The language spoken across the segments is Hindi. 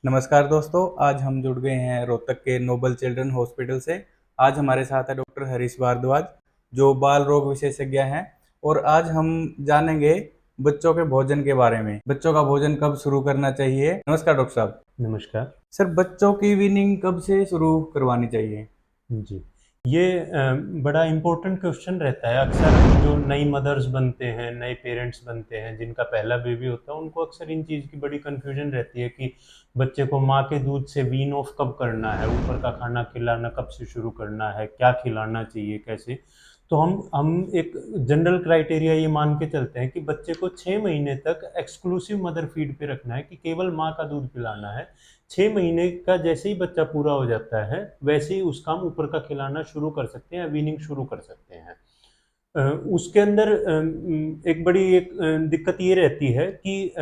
नमस्कार दोस्तों, आज हम जुड़ गए हैं रोहतक के नोबल चिल्ड्रन हॉस्पिटल से। आज हमारे साथ है डॉक्टर हरीश भारद्वाज, जो बाल रोग विशेषज्ञ हैं। और आज हम जानेंगे बच्चों के भोजन के बारे में, बच्चों का भोजन कब शुरू करना चाहिए। नमस्कार डॉक्टर साहब। नमस्कार। सर, बच्चों की वीनिंग कब से शुरू करवानी चाहिए? जी, ये बड़ा इम्पोर्टेंट क्वेश्चन रहता है। अक्सर जो नई मदर्स बनते हैं, नए पेरेंट्स बनते हैं, जिनका पहला बेबी होता है, उनको अक्सर इन चीज़ की बड़ी कन्फ्यूजन रहती है कि बच्चे को माँ के दूध से वीन ऑफ कब करना है, ऊपर का खाना खिलाना कब से शुरू करना है, क्या खिलाना चाहिए, कैसे। तो हम एक जनरल क्राइटेरिया ये मान के चलते हैं कि बच्चे को 6 महीने तक एक्सक्लूसिव मदर फीड पे रखना है, कि केवल माँ का दूध पिलाना है। 6 महीने का जैसे ही बच्चा पूरा हो जाता है, वैसे ही उसका हम ऊपर का खिलाना शुरू कर सकते हैं, वीनिंग शुरू कर सकते हैं। उसके अंदर एक दिक्कत ये रहती है कि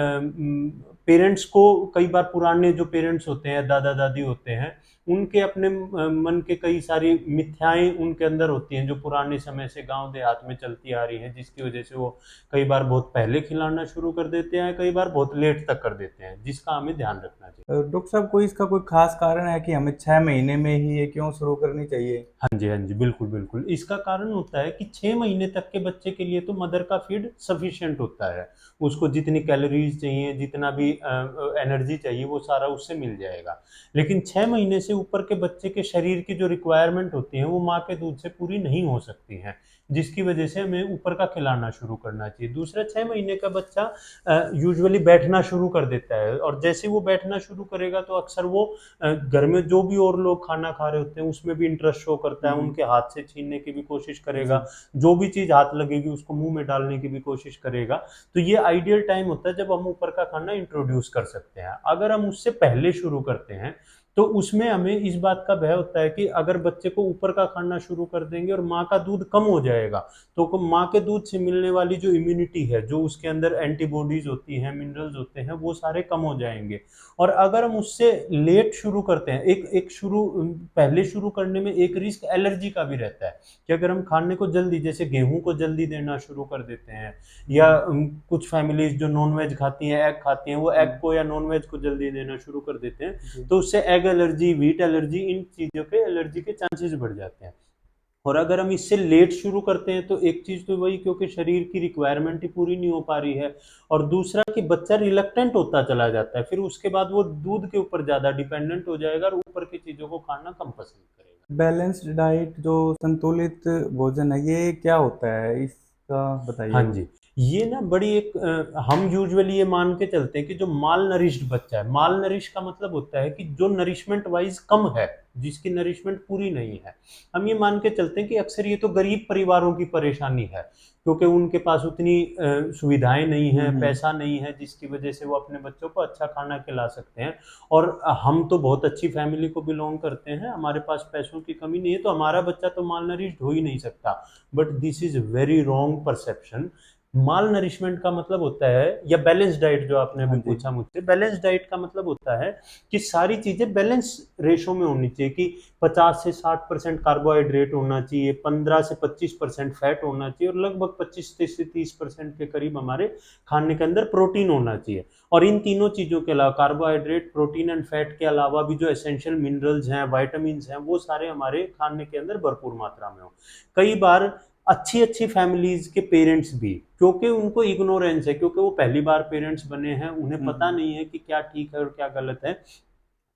पेरेंट्स को कई बार, पुराने जो पेरेंट्स होते हैं, दादा दादी होते हैं, उनके अपने मन के कई सारी मिथ्याएं उनके अंदर होती हैं, जो पुराने समय से गांव देहात में चलती आ रही हैं, जिसकी वजह से वो कई बार बहुत पहले खिलाना शुरू कर देते हैं, कई बार बहुत लेट तक कर देते हैं, जिसका हमें ध्यान रखना चाहिए। डॉक्टर साहब, कोई इसका कोई खास कारण है कि हमें 6 महीने में ही ये क्यों शुरू करनी चाहिए? हाँ जी, हाँ जी, बिल्कुल, बिल्कुल। इसका कारण होता है कि 6 महीने तक के बच्चे के लिए तो मदर का फीड सफिशिएंट होता है। उसको जितनी कैलोरीज़ चाहिए, जितना भी एनर्जी चाहिए, वो सारा उससे मिल जाएगा। लेकिन 6 महीने से ऊपर के बच्चे के शरीर की जो रिक्वायरमेंट होती है, वो माँ के दूध से पूरी नहीं हो सकती हैं, जिसकी वजह से हमें ऊपर का खिलाना शुरू करना चाहिए। दूसरा, 6 महीने का बच्चा यूजुअली बैठना शुरू कर देता है, और जैसे ही वो बैठना शुरू करेगा, तो अक्सर वो घर में जो भी और लोग खाना खा रहे होते हैं, उसमें भी इंटरेस्ट शो करता है, उनके हाथ से छीनने की भी कोशिश करेगा, जो भी चीज़ हाथ लगेगी उसको मुंह में डालने की भी कोशिश करेगा। तो ये आइडियल टाइम होता है जब हम ऊपर का खाना इंट्रोड्यूस कर सकते हैं। अगर हम उससे पहले शुरू करते हैं, तो उसमें हमें इस बात का भय होता है कि अगर बच्चे को ऊपर का खाना शुरू कर देंगे और माँ का दूध कम हो जाएगा, तो माँ के दूध से मिलने वाली जो इम्यूनिटी है, जो उसके अंदर एंटीबॉडीज होती हैं, मिनरल्स होते हैं, वो सारे कम हो जाएंगे। और अगर हम उससे लेट शुरू करते हैं, एक एक शुरू पहले शुरू करने में एक रिस्क एलर्जी का भी रहता है, कि अगर हम खाने को जल्दी, जैसे गेहूं को जल्दी देना शुरू कर देते हैं, या कुछ फैमिलीज जो नॉन वेज खाती हैं, एग खाती हैं, वो एग को या नॉन वेज को जल्दी देना शुरू कर देते हैं, तो उससे एग एलर्जी, व्हीट एलर्जी, इन चीज़ों के एलर्जी के चांसेस बढ़ जाते हैं। और अगर हम इससे लेट शुरू करते हैं, तो एक चीज़ तो वही, क्योंकि शरीर की रिक्वायरमेंट ही पूरी नहीं हो पा रही है, और दूसरा कि बच्चा रिलक्टेंट होता चला जाता है, फिर उसके बाद वो दूध के ऊपर ज़्यादा डिपेंडेंट हो जाएगा और ऊपर की चीज़ों को खाना कम पसंद करेगा। बैलेंस्ड डाइट, जो संतुलित भोजन है, ये क्या होता है, इसका हाँ बताइए कुछ। जी, ये ना बड़ी एक हम यूजुअली ये मान के चलते हैं कि जो माल नरिश्ड बच्चा है, माल नरिश का मतलब होता है कि जो नरिशमेंट वाइज कम है, जिसकी नरिशमेंट पूरी नहीं है। हम ये मान के चलते हैं कि अक्सर ये तो गरीब परिवारों की परेशानी है, क्योंकि उनके पास उतनी सुविधाएं नहीं है, पैसा नहीं है, जिसकी वजह से वो अपने बच्चों को अच्छा खाना खिला सकते हैं। और हम तो बहुत अच्छी फैमिली को बिलोंग करते हैं, हमारे पास पैसों की कमी नहीं है, तो हमारा बच्चा तो माल नरिश्ड हो ही नहीं सकता। But this is very wrong perception. Mall nourishment का मतलब होता है, या बैलेंस डाइट जो आपने अभी हाँ जी। पूछा मुझसे, बैलेंस डाइट का मतलब होता है कि सारी चीजें बैलेंस रेशो में होनी चाहिए, कि 50 से 60% कार्बोहाइड्रेट होना चाहिए, 15 से 25% फैट होना चाहिए, और लगभग 25 से 30% के करीब हमारे खाने के अंदर प्रोटीन होना चाहिए। और इन तीनों चीजों के अलावा, कार्बोहाइड्रेट, प्रोटीन एंड फैट के अलावा भी जो एसेंशियल मिनरल्स हैं, वाइटामिन हैं, वो सारे हमारे खाने के अंदर भरपूर मात्रा में हो। कई बार अच्छी अच्छी फैमिलीज के पेरेंट्स भी, क्योंकि उनको इग्नोरेंस है, क्योंकि वो पहली बार पेरेंट्स बने हैं, उन्हें पता नहीं है कि क्या ठीक है और क्या गलत है,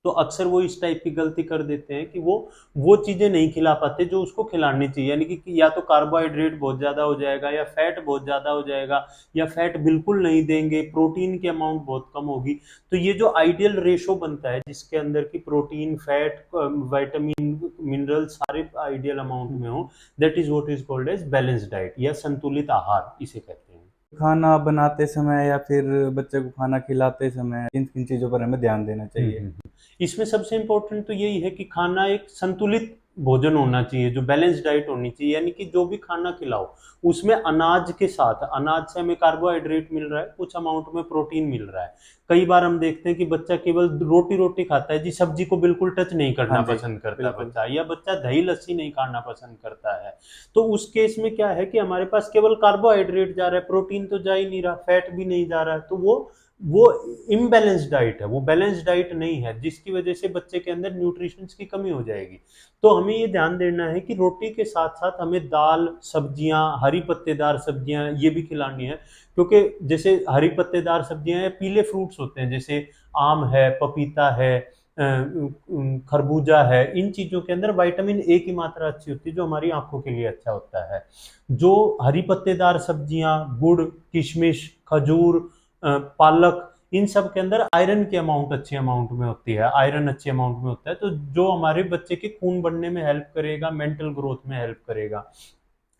तो अक्सर वो इस टाइप की गलती कर देते हैं कि वो चीजें नहीं खिला पाते जो उसको खिलानी चाहिए। यानी कि या तो कार्बोहाइड्रेट बहुत ज्यादा हो जाएगा, या फैट बहुत ज्यादा हो जाएगा, या फैट बिल्कुल नहीं देंगे, प्रोटीन की अमाउंट बहुत कम होगी। तो ये जो आइडियल रेशो बनता है, जिसके अंदर की प्रोटीन, फैट, विटामिन, मिनरल सारे आइडियल अमाउंट में हो, that is what is called as balance diet, या संतुलित आहार इसे कहते हैं। खाना बनाते समय या फिर बच्चे को खाना खिलाते समय किन किन चीज़ों पर हमें ध्यान देना चाहिए? इसमें सबसे इम्पोर्टेंट तो यही है कि खाना एक संतुलित भोजन होना चाहिए, जो बैलेंस डाइट होनी चाहिए, यानी कि जो भी खाना खिलाओ, उसमें अनाज के साथ, अनाज से हमें कार्बोहाइड्रेट मिल रहा है, कुछ अमाउंट में प्रोटीन मिल रहा है। कई बार हम देखते हैं कि बच्चा केवल रोटी रोटी खाता है जी, सब्जी को बिल्कुल टच नहीं हाँ करना जी, पसंद करता बिल्कुल। बच्चा, या बच्चा दही लस्सी नहीं खाना पसंद करता है। तो उस केस में क्या है कि हमारे पास केवल कार्बोहाइड्रेट जा रहा है, प्रोटीन तो जा ही नहीं रहा, फैट भी नहीं जा रहा है, तो वो वो इम्बैलेंस डाइट है, वो बैलेंस डाइट नहीं है, जिसकी वजह से बच्चे के अंदर न्यूट्रिशंस की कमी हो जाएगी। तो हमें ये ध्यान देना है कि रोटी के साथ साथ हमें दाल, सब्जियां, हरी पत्तेदार सब्जियां ये भी खिलानी है, क्योंकि जैसे हरी पत्तेदार सब्जियां या पीले फ्रूट्स होते हैं, जैसे आम है, पपीता है, खरबूजा है, इन चीजों के अंदर विटामिन ए की मात्रा अच्छी होती है, जो हमारी आंखों के लिए अच्छा होता है। जो हरी पत्तेदार सब्जियां, गुड़, किशमिश, खजूर, पालक, इन सब के अंदर आयरन की अमाउंट अच्छी अमाउंट में होती है, आयरन अच्छी अमाउंट में होता है, तो जो हमारे बच्चे के खून बढ़ने में हेल्प करेगा, मेंटल ग्रोथ में हेल्प करेगा।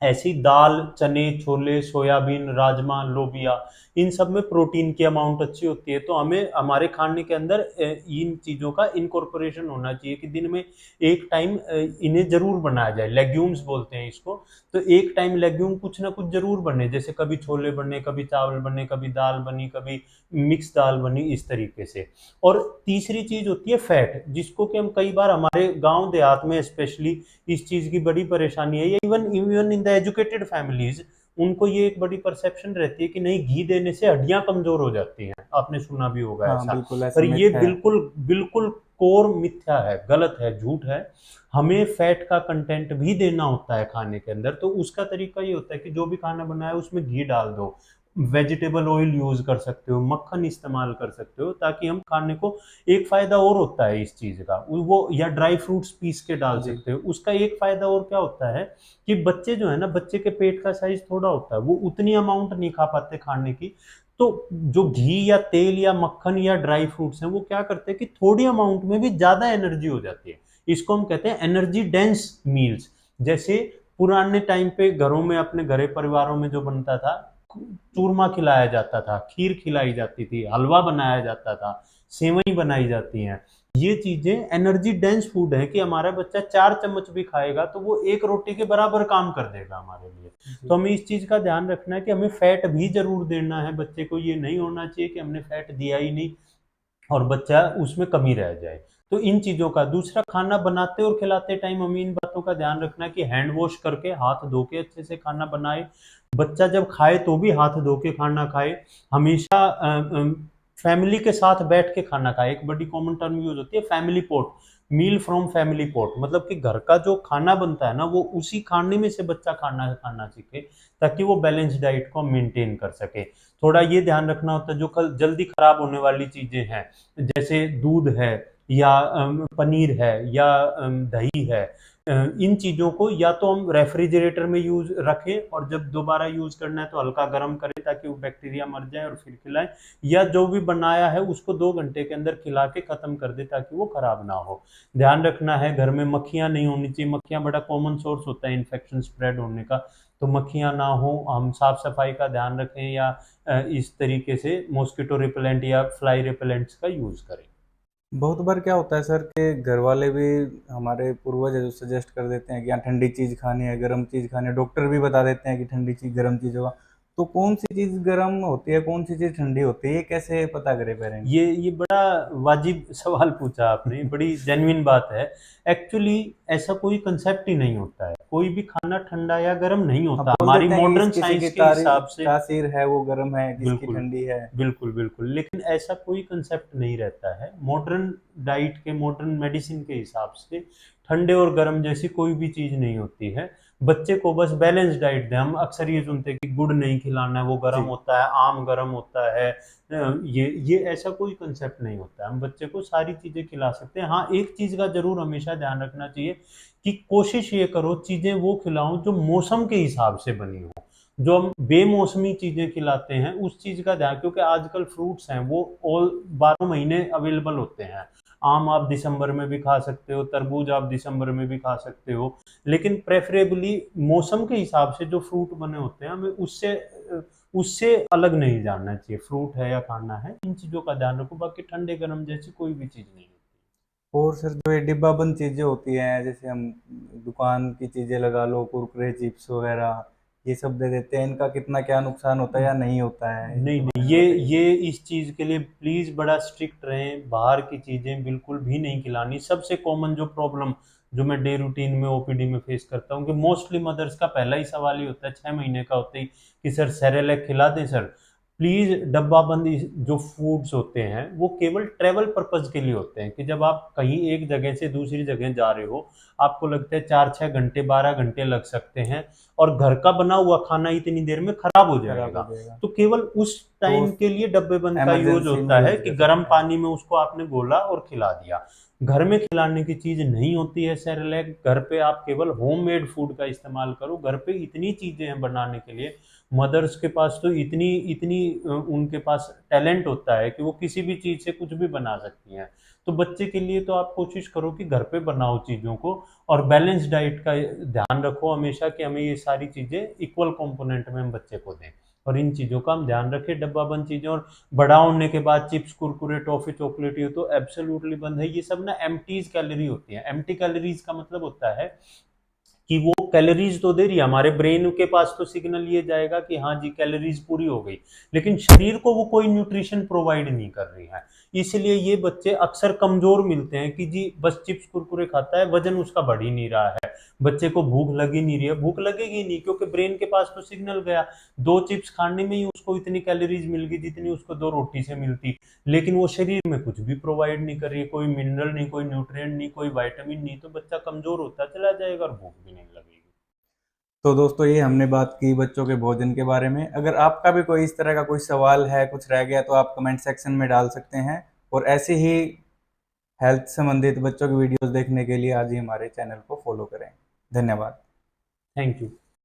ऐसी दाल, चने, छोले, सोयाबीन, राजमा, लोबिया, इन सब में प्रोटीन की अमाउंट अच्छी होती है। तो हमें हमारे खाने के अंदर इन चीज़ों का इनकॉर्पोरेशन होना चाहिए कि दिन में एक टाइम इन्हें जरूर बनाया जाए, लेग्यूम्स बोलते हैं इसको। तो एक टाइम लेग्यूम कुछ ना कुछ जरूर बने, जैसे कभी छोले बने, कभी चावल बने, कभी दाल बनी, कभी मिक्स दाल बनी, इस तरीके से। और तीसरी चीज होती है फैट, जिसको कि हम कई बार हमारे गांव देहात में स्पेशली इस चीज की बड़ी परेशानी है, या even even in the educated families उनको ये एक बड़ी परसेप्शन रहती है कि नहीं, घी देने से हड्डियां कमजोर हो जाती हैं, आपने सुना भी होगा हाँ ऐसा। बिल्कुल, ऐसा पर ये मिथ है। बिल्कुल बिल्कुल कोर मिथ्या है, गलत है, झूठ है। हमें फैट का कंटेंट भी देना होता है खाने के अंदर। तो उसका तरीका ये होता है कि जो भी खाना बनाया उसमें घी डाल दो, वेजिटेबल ऑयल यूज कर सकते हो, मक्खन इस्तेमाल कर सकते हो, ताकि हम खाने को, एक फायदा और होता है इस चीज का, वो या ड्राई फ्रूट्स पीस के डाल जी। सकते हो। उसका एक फायदा और क्या होता है कि बच्चे जो है ना, बच्चे के पेट का साइज थोड़ा होता है, वो उतनी अमाउंट नहीं खा पाते खाने की। तो जो घी या तेल या मक्खन या ड्राई फ्रूट्स हैं, वो क्या करते हैं कि थोड़ी अमाउंट में भी ज्यादा एनर्जी हो जाती है। इसको हम कहते हैं एनर्जी डेंस मील्स। जैसे पुराने टाइम पे घरों में, अपने घरे परिवारों में जो बनता था, चूरमा खिलाया जाता था, खीर खिलाई जाती थी, हलवा बनाया जाता था, सेवई बनाई जाती हैं। ये चीजें एनर्जी डेंस फूड है कि हमारा बच्चा 4 चम्मच भी खाएगा तो वो एक रोटी के बराबर काम कर देगा हमारे लिए। जी। तो हमें इस चीज का ध्यान रखना है कि हमें फैट भी जरूर देना है बच्चे को। ये नहीं होना चाहिए कि हमने फैट दिया ही नहीं और बच्चा उसमें कमी रह जाए। तो इन चीजों का, दूसरा, खाना बनाते और खिलाते टाइम हमें इन बातों का ध्यान रखना है कि हैंड वॉश करके, हाथ धो के अच्छे से खाना बनाए। बच्चा जब खाए तो भी हाथ धो के खाना खाए। हमेशा फैमिली के साथ बैठ के खाना खाए। एक बड़ी कॉमन टर्म यूज होती है family pot, meal from family pot, मतलब कि घर का जो खाना बनता है ना, वो उसी खाने में से बच्चा खाना खाना सीखे, ताकि वो बैलेंस डाइट को मेंटेन कर सके। थोड़ा ये ध्यान रखना होता है, जो कल जल्दी खराब होने वाली चीजें हैं, जैसे दूध है, या पनीर है, या दही है, इन चीजों को या तो हम रेफ्रिजरेटर में यूज रखें, और जब दोबारा यूज करना है तो हल्का गर्म करें ताकि वो बैक्टीरिया मर जाए, और फिर खिलाएं। या जो भी बनाया है उसको 2 घंटे के अंदर खिला के खत्म कर दे ताकि वो खराब ना हो। ध्यान रखना है घर में मक्खियां नहीं होनी चाहिए। मक्खियां बड़ा कॉमन सोर्स होता है इन्फेक्शन स्प्रेड होने का। तो मक्खियां ना हो, हम साफ सफाई का ध्यान रखें, या इस तरीके से मॉस्किटो रिपेलेंट या फ्लाई रिपेलेंट्स का यूज करें। बहुत बार क्या होता है सर कि घर वाले भी, हमारे पूर्वज है जो सजेस्ट कर देते हैं कि यहाँ ठंडी चीज़ खानी है, गर्म चीज़ खानी है, डॉक्टर भी बता देते हैं कि ठंडी चीज़ गर्म चीज़ होगा। तो कौन सी चीज़ गर्म होती है, कौन सी चीज़ ठंडी होती है, ये कैसे पता करे पेरेंट्स? ये बड़ा वाजिब सवाल पूछा आपने, बड़ी जेन्युइन बात है। एक्चुअली ऐसा कोई कंसेप्ट ही नहीं होता है, कोई भी खाना ठंडा या गर्म नहीं अब होता बोल हमारी देते हैं कि मॉडर्न किसी की साइंस के हिसाब से। तासीर है वो गर्म है, किसकी बिल्कुल, ठंडी है। बिल्कुल, बिल्कुल। लेकिन ऐसा कोई कंसेप्ट नहीं रहता है। मॉडर्न डाइट के, मॉडर्न मेडिसिन के हिसाब से ठंडे और गर्म जैसी कोई भी चीज़ नहीं होती है। बच्चे को बस बैलेंस डाइट दें। हम अक्सर ये सुनते हैं कि गुड़ नहीं खिलाना है, वो गर्म जी। होता है, आम गर्म होता है। ये ऐसा कोई कंसेप्ट नहीं होता है। हम बच्चे को सारी चीज़ें खिला सकते हैं। हाँ, एक चीज़ का ज़रूर हमेशा ध्यान रखना चाहिए कि कोशिश ये करो चीज़ें वो खिलाओ जो मौसम के हिसाब से बनी हो। जो हम बेमौसमी चीजें खिलाते हैं उस चीज का ध्यान, क्योंकि आजकल फ्रूट्स हैं वो ऑल 12 महीने अवेलेबल होते हैं। आम आप दिसंबर में भी खा सकते हो, तरबूज आप दिसंबर में भी खा सकते हो। लेकिन प्रेफरेबली मौसम के हिसाब से जो फ्रूट बने होते हैं, हमें उससे उससे अलग नहीं जानना चाहिए। फ्रूट है या खाना है, इन चीजों का ध्यान रखो। बाकी ठंडे गर्म जैसी कोई भी चीज नहीं होती। और सर जो ये डिब्बाबंद चीज़ें होती हैं, जैसे हम दुकान की चीज़ें लगा लो, कुरकुरे चिप्स वगैरह, ये सब दे देते हैं, इनका कितना क्या नुकसान होता है या नहीं होता है, नहीं इसके नहीं, बारे में बताइए। ये इस चीज के लिए प्लीज बड़ा स्ट्रिक्ट रहें। बाहर की चीजें बिल्कुल भी नहीं खिलानी। सबसे कॉमन जो प्रॉब्लम जो मैं डे रूटीन में ओपीडी में फेस करता हूँ, कि मोस्टली मदर्स का पहला ही सवाल ही होता है 6 महीने का होते ही कि सर सेरेलैक खिला दें सर। प्लीज डब्बाबंद जो फूड्स होते हैं वो केवल ट्रेवल पर्पज के लिए होते हैं, कि जब आप कहीं एक जगह से दूसरी जगह जा रहे हो, आपको लगता है 4-6 घंटे 12 घंटे लग सकते हैं, और घर का बना हुआ खाना इतनी देर में खराब हो खराब हो जाएगा, जाएगा। तो केवल उस तो टाइम के लिए डब्बे बंद का यूज इमरजेंसी में होता है यूज कि कर गर्म सकते हैं। पानी में उसको आपने घोला और खिला दिया। घर में खिलाने की चीज नहीं होती है सेरेलैक। घर पे आप केवल होममेड फूड का इस्तेमाल करो। घर पे इतनी चीजें हैं बनाने के लिए। मदर्स के पास तो इतनी इतनी उनके पास टैलेंट होता है कि वो किसी भी चीज से कुछ भी बना सकती हैं। तो बच्चे के लिए तो आप कोशिश करो कि घर पे बनाओ चीजों को, और बैलेंस डाइट का ध्यान रखो हमेशा कि हमें ये सारी चीजें इक्वल कंपोनेंट में हम बच्चे को दें, और इन चीजों का हम ध्यान रखें। डब्बा बंद चीजें, और बड़ा होने के बाद चिप्स कुरकुरे टॉफी चॉकलेट ये तो एब्सोल्युटली बंद है। ये सब ना एम्प्टीज कैलोरी होती है। एम्प्टी कैलोरीज का मतलब होता है कि वो कैलोरीज तो दे रही है, हमारे ब्रेन के पास तो सिग्नल ये जाएगा कि हाँ जी कैलोरीज पूरी हो गई, लेकिन शरीर को वो कोई न्यूट्रिशन प्रोवाइड नहीं कर रही है। इसलिए ये बच्चे अक्सर कमजोर मिलते हैं कि जी बस चिप्स कुरकुरे खाता है, वजन उसका बढ़ ही नहीं रहा है, बच्चे को भूख लगी नहीं रही है। भूख लगेगी नहीं, क्योंकि ब्रेन के पास तो सिग्नल गया, 2 चिप्स खाने में ही उसको इतनी कैलोरीज मिल गई जितनी उसको 2 रोटी से मिलती, लेकिन वो शरीर में कुछ भी प्रोवाइड नहीं कर रही है, कोई मिनरल नहीं, कोई न्यूट्रिएंट नहीं, कोई विटामिन नहीं, तो बच्चा कमजोर होता चला जाएगा और भूख भी नहीं लगेगी। तो दोस्तों ये हमने बात की बच्चों के भोजन के बारे में। अगर आपका भी कोई इस तरह का कोई सवाल है, कुछ रह गया, तो आप कमेंट सेक्शन में डाल सकते हैं। और ऐसे ही हेल्थ संबंधित बच्चों की वीडियोस देखने के लिए आज ही हमारे चैनल को फॉलो करें। धन्यवाद। Thank you.